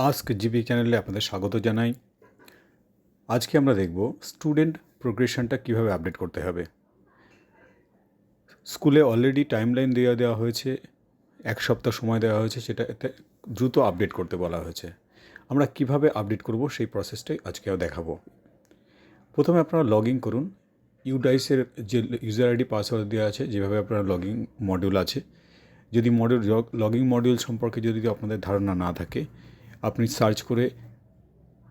Ask GP চ্যানেলে আপনাদের স্বাগত জানাই। আজকে আমরা দেখব স্টুডেন্ট প্রোগ্রেশনটা কীভাবে আপডেট করতে হবে। স্কুলে অলরেডি টাইমলাইন দেওয়া হয়েছে, 1 সপ্তাহ সময় দেওয়া হয়েছে, সেটা এতে দ্রুত আপডেট করতে বলা হয়েছে। আমরা কিভাবে আপডেট করব সেই প্রসেসটাই আজকেও দেখাবো। প্রথমে আপনারা লগ ইন করুন। ইউডাইসের যে ইউজার আইডি পাসওয়ার্ড দেওয়া আছে, যেভাবে আপনার লগইন মডিউল আছে, যদি লগইন মডিউল সম্পর্কে যদি আপনাদের ধারণা না থাকে, আপনি সার্চ করে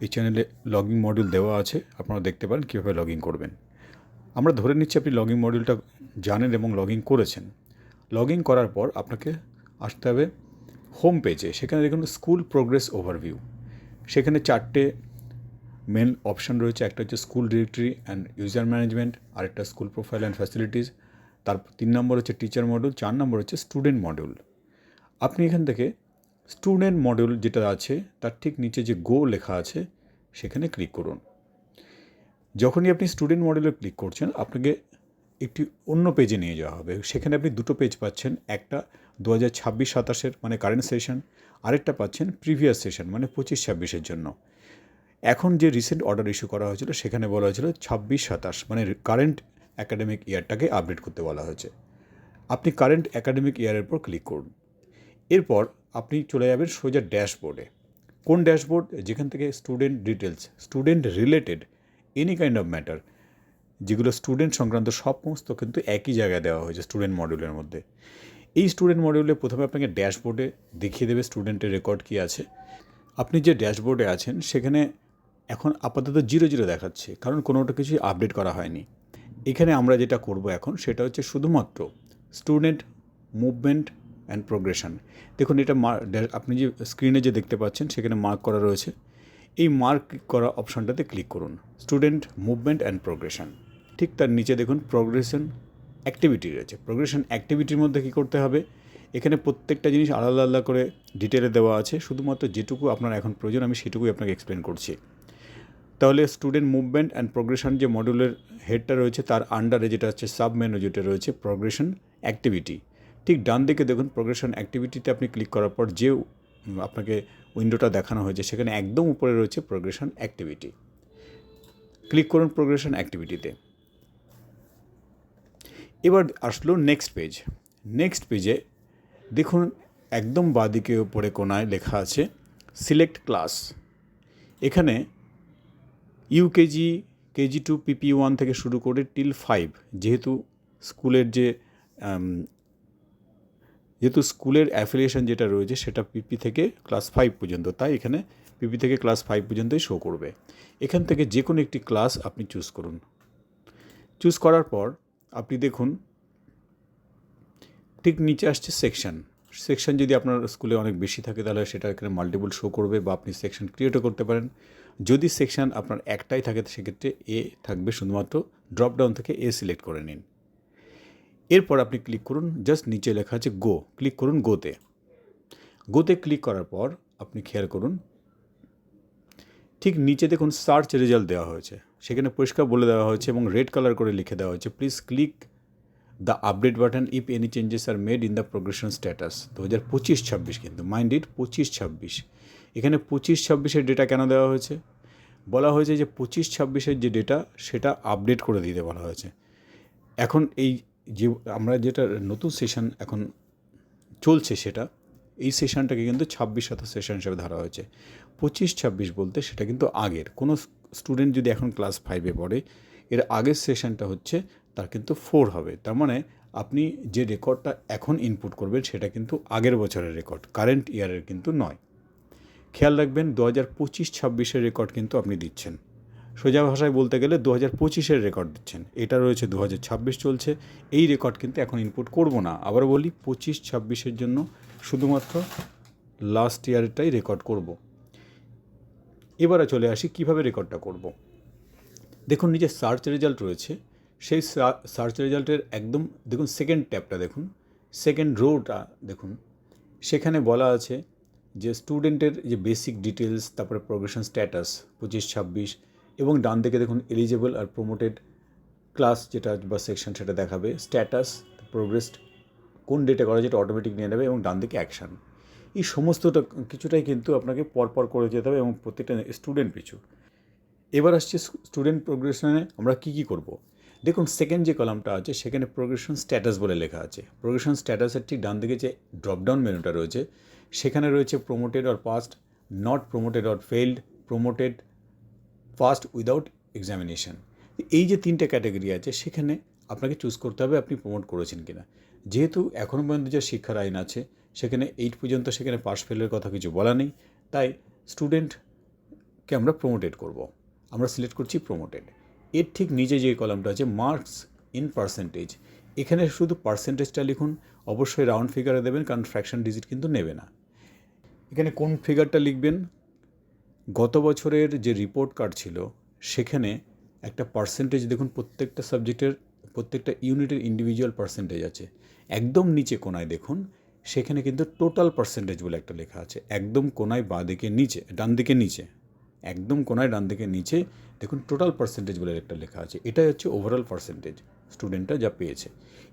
এই চ্যানেলে লগইন মডিউল দেওয়া আছে, আপনারা দেখতে পারেন কীভাবে লগ ইন করবেন। আমরা ধরে নিচ্ছি আপনি লগইন মডিউলটা জানেন এবং লগ ইন করেছেন। লগ ইন করার পর আপনাকে আসতে হবে হোম পেজে। সেখানে দেখুন স্কুল প্রোগ্রেস ওভারভিউ। সেখানে 4টে মেন অপশান রয়েছে। একটা হচ্ছে school directory and user management, আরেকটা স্কুল প্রোফাইল অ্যান্ড ফ্যাসিলিটিস, তারপর 3 নম্বর হচ্ছে টিচার মডিউল, 4 নম্বর হচ্ছে স্টুডেন্ট মডিউল। আপনি এখান থেকে স্টুডেন্ট মডিউল যেটা আছে তার ঠিক নিচে যে গো লেখা আছে সেখানে ক্লিক করুন। যখনই আপনি স্টুডেন্ট মডিউলে ক্লিক করছেন, আপনাকে একটি অন্য পেজে নিয়ে যাওয়া হবে। সেখানে আপনি দুটো পেজ পাচ্ছেন, একটা 2026-27 মানে কারেন্ট সেশন, আরেকটা পাচ্ছেন প্রিভিয়াস সেশন মানে 25-26 জন্য। এখন যে রিসেন্ট অর্ডার ইস্যু করা হয়েছিল সেখানে বলা হয়েছিল 26-27 মানে কারেন্ট অ্যাকাডেমিক ইয়ারটাকে আপডেট করতে বলা হয়েছে। আপনি কারেন্ট অ্যাকাডেমিক ইয়ারের উপর ক্লিক করুন। এরপর আপনি চলে যাবেন সোজা ড্যাশবোর্ডে। কোন ড্যাশবোর্ড? যেখান থেকে student details, student related any kind of matter, যেগুলো স্টুডেন্ট সংক্রান্ত সমস্ত কিন্তু একই জায়গায় দেওয়া হয়েছে স্টুডেন্ট মডিউলের মধ্যে। এই স্টুডেন্ট মডিউলে প্রথমে আপনাকে ড্যাশবোর্ডে দেখিয়ে দেবে স্টুডেন্টের রেকর্ড কী আছে। আপনি যে ড্যাশবোর্ডে আছেন সেখানে এখন আপাতত 0 দেখাচ্ছে, কারণ কোনোটা কিছুই আপডেট করা হয়নি। এখানে আমরা যেটা করব এখন সেটা হচ্ছে শুধুমাত্র স্টুডেন্ট মুভমেন্ট অ্যান্ড প্রোগ্রেশন। দেখুন এটা আপনি যে স্ক্রিনে যে দেখতে পাচ্ছেন সেখানে মার্ক করা রয়েছে। এই মার্ক করা অপশানটাতে ক্লিক করুন, স্টুডেন্ট মুভমেন্ট অ্যান্ড প্রোগ্রেশন। ঠিক তার নিচে দেখুন প্রোগ্রেশন অ্যাক্টিভিটি রয়েছে। প্রোগ্রেশন অ্যাক্টিভিটির মধ্যে কী করতে হবে, এখানে প্রত্যেকটা জিনিস আলাদা আলাদা করে ডিটেলে দেওয়া আছে। শুধুমাত্র যেটুকু আপনার এখন প্রয়োজন আমি সেটুকুই আপনাকে এক্সপ্লেন করছি। তাহলে স্টুডেন্ট মুভমেন্ট অ্যান্ড প্রোগ্রেশন যে মডিউলের হেডটা রয়েছে তার আন্ডারে যেটা হচ্ছে সাব মেনু যেটা রয়েছে প্রোগ্রেশন অ্যাক্টিভিটি, ঠিক ডান দিকে দেখুন প্রোগ্রেশন অ্যাক্টিভিটিতে আপনি ক্লিক করার পর যে আপনাকে উইন্ডোটা দেখানো হয়েছে সেখানে একদম উপরে রয়েছে প্রোগ্রেশন অ্যাক্টিভিটি। ক্লিক করুন প্রোগ্রেশন অ্যাক্টিভিটিতে। এবার আসলো নেক্সট পেজ। নেক্সট পেজে দেখুন একদম বাঁদিকে উপরে কোনায় লেখা আছে সিলেক্ট ক্লাস। এখানে ইউকেজি, KG2, PP1 থেকে শুরু করে টিল 5, যেহেতু স্কুলের অ্যাফিলিয়েশন যেটা রয়েছে সেটা পিপি থেকে ক্লাস 5 পর্যন্ত, তাই এখানে পিপি থেকে ক্লাস 5 পর্যন্তই শো করবে। এখান থেকে যে কোনো একটি ক্লাস আপনি চুজ করুন। চুজ করার পর আপনি দেখুন ঠিক নিচে আসছে সেকশন। সেকশন যদি আপনার স্কুলে অনেক বেশি থাকে তাহলে সেটা এখানে মাল্টিপল শো করবে, বা আপনি সেকশন ক্রিয়েটও করতে পারেন। যদি সেকশন আপনার একটাই থাকে সেক্ষেত্রে এ থাকবে, শুধুমাত্র ড্রপডাউন থেকে এ সিলেক্ট করে নিন। এরপর আপনি ক্লিক করুন, জাস্ট নিচে লেখা আছে গো, ক্লিক করুন গোতে। গোতে ক্লিক করার পর আপনি খেয়াল করুন ঠিক নিচে দেখুন সার্চ রেজাল্ট দেওয়া হয়েছে। সেখানে পরিষ্কার বলে দেওয়া হয়েছে এবং রেড কালার করে লিখে দেওয়া হয়েছে, please click the update button if any changes are made in the progression status. 2025-26 কিন্তু মাইন্ড ইট 25-26। এখানে 25-26-এর ডেটা কেন দেওয়া হয়েছে? বলা হয়েছে যে 25-26-এর যে ডেটা সেটা আপডেট করে দিতে বলা হয়েছে। এখন এই যে আমরা যেটা নতুন সেশন এখন চলছে সেটা, এই সেশনটাকে কিন্তু 26-27 সেশন হিসেবে ধরা হয়েছে। 25-26 বলতে সেটা কিন্তু আগের কোনো স্টুডেন্ট যদি এখন ক্লাস 5-এ পড়ে, এর আগের সেশনটা হচ্ছে তার কিন্তু 4 হবে। তার মানে আপনি যে রেকর্ডটা এখন ইনপুট করবেন সেটা কিন্তু আগের বছরের রেকর্ড, কারেন্ট ইয়ারের কিন্তু নয়। খেয়াল রাখবেন 2025-26-এর রেকর্ড কিন্তু আপনি দিচ্ছেন। সোজা ভাষায় বলতে গেলে 2025-এর রেকর্ড দিচ্ছেন। এটা রয়েছে 2026 চলছে, এই রেকর্ড কিন্তু এখন ইনপুট করব না। আবার বলি 25-26-এর জন্য শুধুমাত্র লাস্ট ইয়ারটাই রেকর্ড করব। এবারে চলে আসি কিভাবে রেকর্ডটা করব। দেখুন নিচে সার্চ রেজাল্ট রয়েছে, সেই সার্চ রেজাল্টের একদম দেখুন সেকেন্ড ট্যাবটা দেখুন, সেকেন্ড রোটা দেখুন, সেখানে বলা আছে যে স্টুডেন্টের যে বেসিক ডিটেলস, তারপরে প্রোগ্রেশন স্ট্যাটাস 25-26, এবং ডান দিকে দেখুন এলিজেবল আর প্রমোটেড ক্লাস যেটা বা সেকশন সেটা দেখাবে, স্ট্যাটাস প্রোগ্রেসড কোন ডেটে করা যেটা অটোমেটিক নিয়ে নেবে, এবং ডান দিকে অ্যাকশান। এই সমস্তটা কিছুটাই কিন্তু আপনাকে পরপর করে যেতে হবে এবং প্রত্যেকটা স্টুডেন্ট পিছু। এবার আসছে স্টুডেন্ট প্রোগ্রেশনে আমরা কী করব। দেখুন সেকেন্ড যে কলামটা আছে সেখানে প্রোগ্রেশন স্ট্যাটাস বলে লেখা আছে। প্রোগ্রেশন স্ট্যাটাসের ঠিক ডান দিকে যে ড্রপডাউন মেনুটা রয়েছে সেখানে রয়েছে promoted or passed, not promoted or failed, promoted, first without examination. এই যে তিনটে ক্যাটাগরি আছে সেখানে আপনাকে চুজ করতে হবে আপনি প্রমোট করেছেন কিনা। যেহেতু এখনও পর্যন্ত যে শিক্ষার আইন আছে সেখানে 8 পর্যন্ত সেখানে পাস ফেলের কথা কিছু বলা নেই, তাই স্টুডেন্টকে আমরা প্রমোটেড করব। আমরা সিলেক্ট করছি প্রমোটেড। এর ঠিক নিচে যে কলামটা আছে মার্কস ইন পার্সেন্টেজ, এখানে শুধু পার্সেন্টেজটা লিখুন, অবশ্যই রাউন্ড ফিগারে দেবেন কারণ ফ্র্যাকশন ডিজিট কিন্তু নেবে না। এখানে কোন ফিগারটা লিখবেন, গত বছরের যে রিপোর্ট কার্ড ছিল সেখানে একটা পার্সেন্টেজ দেখুন, প্রত্যেকটা সাবজেক্টের প্রত্যেকটা ইউনিটের ইন্ডিভিজুয়াল পার্সেন্টেজ আছে। একদম নিচে কোনায় দেখুন সেখানে কিন্তু টোটাল পার্সেন্টেজ বলে একটা লেখা আছে, একদম কোনায় বাঁ দিকে নিচে, ডান দিকে নিচে, একদম কোনায় ডান দিকে নিচে দেখুন টোটাল পার্সেন্টেজ বলে একটা লেখা আছে। এটাই হচ্ছে ওভারঅল পার্সেন্টেজ স্টুডেন্টটা যা পেয়েছে।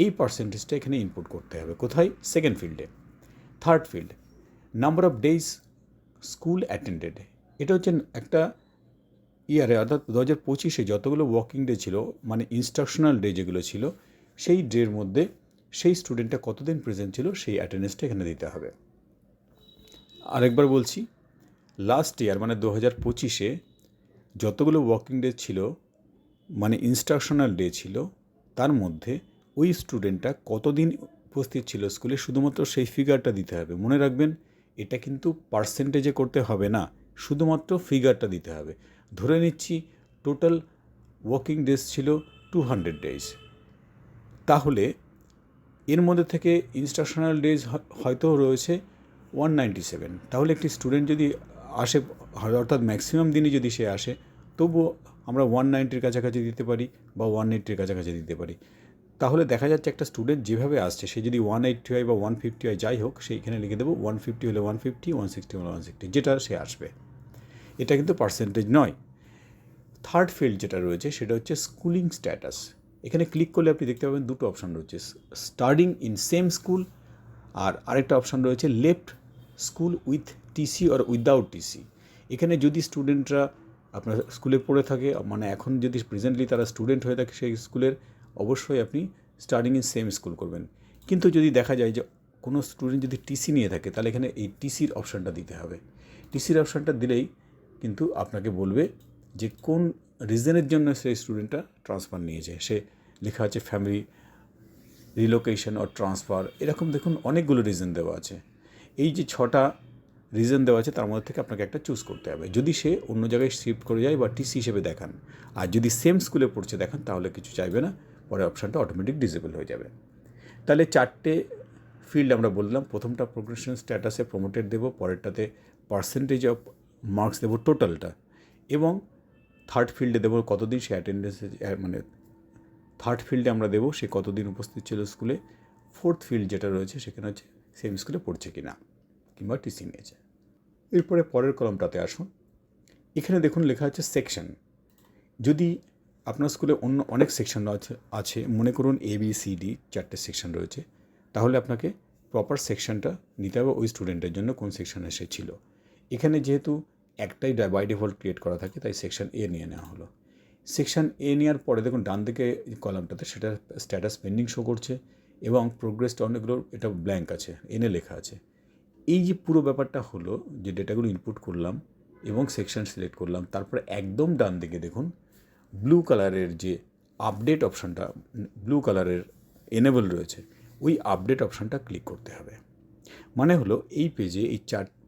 এই পার্সেন্টেজটা এখানে ইনপুট করতে হবে কোথায়, সেকেন্ড ফিল্ডে। Third field number of days school attended, এটা হচ্ছে একটা ইয়ারে অর্থাৎ 2025-এ যতগুলো ওয়ার্কিং ডে ছিল মানে ইনস্ট্রাকশনাল ডে যেগুলো ছিল সেই ডের মধ্যে সেই স্টুডেন্টটা কতদিন প্রেজেন্ট ছিল সেই অ্যাটেন্ডেন্সটা এখানে দিতে হবে। আরেকবার বলছি, লাস্ট ইয়ার মানে 2025-এ যতগুলো ওয়ার্কিং ডে ছিল মানে ইনস্ট্রাকশনাল ডে ছিল তার মধ্যে ওই স্টুডেন্টটা কতদিন উপস্থিত ছিল স্কুলে শুধুমাত্র সেই ফিগারটা দিতে হবে। মনে রাখবেন এটা কিন্তু পার্সেন্টেজে করতে হবে না, শুধুমাত্র ফিগারটা দিতে হবে। ধরে নিচ্ছি টোটাল ওয়ার্কিং ডেজ ছিল 200 ডেজ, তাহলে এর মধ্যে থেকে ইনস্ট্রাকশনাল ডেজ হয়তো রয়েছে 197। তাহলে একটি স্টুডেন্ট যদি আসে অর্থাৎ ম্যাক্সিমাম দিনই যদি সে আসে তবুও আমরা 190-র কাছাকাছি দিতে পারি বা 180-র কাছাকাছি দিতে পারি। তাহলে দেখা যাচ্ছে একটা স্টুডেন্ট যেভাবে আসছে সে যদি 180 হয় বা 150 হয় যাই হোক সেইখানে লিখে দেবো 150 হলে 150, 160 হলে 160, যেটা সে আসবে। এটা কিন্তু পার্সেন্টেজ নয়। থার্ড ফিল্ড যেটা রয়েছে সেটা হচ্ছে স্কুলিং স্ট্যাটাস। এখানে ক্লিক করলে আপনি দেখতে পাবেন দুটো অপশান রয়েছে, স্টাডিং ইন সেম স্কুল আর আরেকটা অপশান রয়েছে left school with TC or without TC. এখানে যদি স্টুডেন্টরা আপনার স্কুলে পড়ে থাকে মানে এখন যদি প্রেজেন্টলি তারা স্টুডেন্ট হয়ে থাকে সেই স্কুলের, অবশ্যই আপনি স্টাডিং ইন সেম স্কুল করবেন। কিন্তু যদি দেখা যায় যে কোনো স্টুডেন্ট যদি টিসি নিয়ে থাকে তাহলে এখানে এই টিসির অপশানটা দিতে হবে। টিসির অপশানটা দিলেই কিন্তু আপনাকে বলবে যে কোন রিজনের জন্য সেই স্টুডেন্টটা ট্রান্সফার নিয়েছে। সে লেখা আছে ফ্যামিলি রিলোকেশন অর ট্রান্সফার, এরকম দেখুন অনেকগুলো রিজন দেওয়া আছে। এই যে 6টা রিজন দেওয়া আছে তার মধ্যে থেকে আপনাকে একটা চুজ করতে হবে। যদি সে অন্য জায়গায় শিফট করে যায় বা টিসি হিসেবে দেখান, আর যদি সেম স্কুলে পড়ছে দেখান তাহলে কিছু চাইবে না, পরে অপশানটা অটোমেটিক ডিসেবল হয়ে যাবে। তাহলে 4টে ফিল্ড আমরা বললাম, প্রথমটা প্রোগ্রেশন স্ট্যাটাসে প্রমোটেড দেবো, পরেরটাতে পার্সেন্টেজ অফ মার্কস দেবো টোটালটা, এবং থার্ড ফিল্ডে দেবো কতদিন সে অ্যাটেন্ডেন্সে মানে থার্ড ফিল্ডে আমরা দেবো সে কতদিন উপস্থিত ছিল স্কুলে। ফোর্থ ফিল্ড যেটা রয়েছে সেখানে হচ্ছে সেম স্কুলে পড়ছে কি না কিংবা টিসি নিয়েছে। এরপরে পরের কলমটাতে আসুন, এখানে দেখুন লেখা আছে সেকশন। যদি আপনার স্কুলে অন্য অনেক সেকশন আছে মনে করুন ABCD 4টে সেকশন রয়েছে, তাহলে আপনাকে প্রপার সেকশনটা নিতে হবে ওই স্টুডেন্টের জন্য কোন সেকশনে সে ছিল। এখানে যেহেতু একটাই বাই ডিফল্ট ক্রিয়েট করা থাকে তাই সেকশন A নিয়ে নেওয়া হলো। সেকশন A নেওয়ার পরে দেখুন ডান দিকে কলামটাতে সেটা স্ট্যাটাস পেন্ডিং শো করছে এবং প্রোগ্রেসটা অনেকগুলো এটা ব্ল্যাঙ্ক আছে, এনে লেখা আছে। এই যে পুরো ব্যাপারটা হলো যে ডেটাগুলো ইনপুট করলাম এবং সেকশন সিলেক্ট করলাম, তারপরে একদম ডান দিকে দেখুন ব্লু কালারের যে আপডেট অপশানটা ব্লু কালারের এনেবল রয়েছে, ওই আপডেট অপশানটা ক্লিক করতে হবে। মানে হলো এই পেজে এই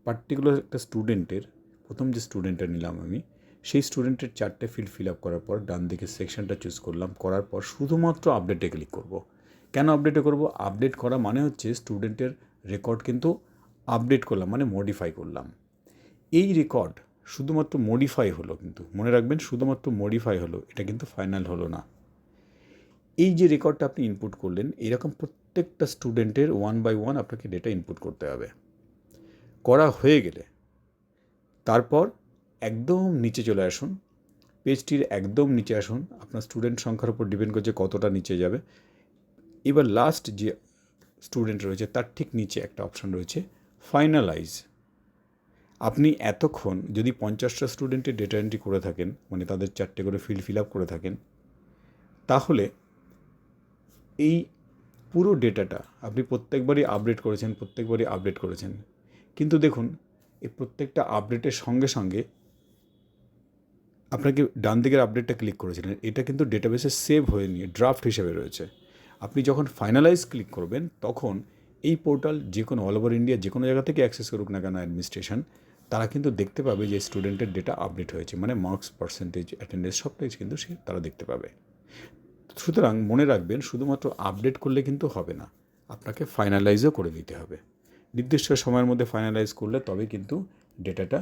পার্টিকুলার একটা স্টুডেন্টের প্রথম যে স্টুডেন্টটা নিলাম আমি, সেই স্টুডেন্টের 4টে ফিল্ড ফিল আপ করার পর ডান দিকে সেকশনটা চুজ করলাম, করার পর শুধুমাত্র আপডেটে ক্লিক করব। কেন আপডেটে করব? আপডেট করা মানে হচ্ছে স্টুডেন্টের রেকর্ড কিন্তু আপডেট করলাম মানে মডিফাই করলাম। এই রেকর্ড শুধুমাত্র মডিফাই হলো, কিন্তু মনে রাখবেন শুধুমাত্র মডিফাই হলো, এটা কিন্তু ফাইনাল হলো না। এই যে রেকর্ডটা আপনি ইনপুট করলেন এরকম প্রত্যেকটা স্টুডেন্টের 1 by 1 আপনাকে ডেটা ইনপুট করতে হবে। করা হয়ে গেলে তারপর একদম নিচে চলে আসুন, পেজটির একদম নিচে আসুন, আপনার স্টুডেন্ট সংখ্যার উপর ডিপেন্ড করছে কতটা নিচে যাবে। এবার লাস্ট যে স্টুডেন্ট রয়েছে তার ঠিক নিচে একটা অপশান রয়েছে ফাইনালাইজ, আপনি এতক্ষণ যদি 50টা স্টুডেন্টের ডেটা এন্ট্রি করে থাকেন, মানে তাদের 4টে করে ফিল আপ করে থাকেন, তাহলে এই পুরো ডেটাটা আপনি প্রত্যেকবারই আপডেট করেছেন। কিন্তু দেখুন, এই প্রত্যেকটা আপডেটের সঙ্গে সঙ্গে আপনাকে ডান দিকের আপডেটটা ক্লিক করেছিলেন, এটা কিন্তু ডেটাবেসে সেভ হয়ে নিয়ে ড্রাফট হিসেবে রয়েছে। আপনি যখন ফাইনালাইজ ক্লিক করবেন, তখন এই পোর্টাল যে কোনো অল ওভার ইন্ডিয়া যে কোনো জায়গা থেকে অ্যাক্সেস করুক না কেন অ্যাডমিনিস্ট্রেশন, তারা কিন্তু দেখতে পাবে যে স্টুডেন্টের ডেটা আপডেট হয়েছে, মানে মার্কস, পার্সেন্টেজ, অ্যাটেন্ডেন্স সবটাই কিন্তু তারা দেখতে পাবে। সুতরাং মনে রাখবেন, শুধুমাত্র আপডেট করলে কিন্তু হবে না, আপনাকে ফাইনালাইজও করে দিতে হবে। নির্দিষ্ট সময়ের মধ্যে ফাইনালাইজ করলে তবে কিন্তু ডেটাটা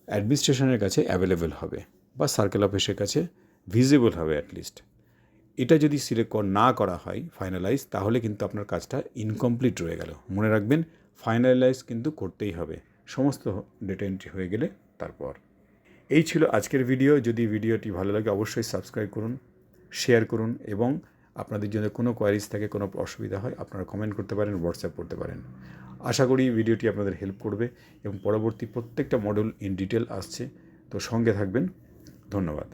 অ্যাডমিনিস্ট্রেশনের কাছে অ্যাভেলেবেল হবে বা সার্কেল অফিসের কাছে ভিজিবল হবে অ্যাটলিস্ট। এটা যদি সিলেক্ট না করা হয় ফাইনালাইজ, তাহলে কিন্তু আপনার কাজটা ইনকমপ্লিট রয়ে গেল। মনে রাখবেন, ফাইনালাইজ কিন্তু করতেই হবে সমস্ত ডেটা এন্ট্রি হয়ে গেলে তারপর। এই ছিল আজকের ভিডিও। যদি ভিডিওটি ভালো লাগে অবশ্যই সাবস্ক্রাইব করুন, শেয়ার করুন, এবং আপনাদের জন্য কোনো কোয়ারিজ থাকে, কোনো অসুবিধা হয়, আপনারা কমেন্ট করতে পারেন, হোয়াটসঅ্যাপ করতে পারেন। আশা করি ভিডিওটি আপনাদের হেল্প করবে এবং পরবর্তী প্রত্যেকটা মডেল ইন ডিটেল আসছে, তো সঙ্গে থাকবেন। ধন্যবাদ।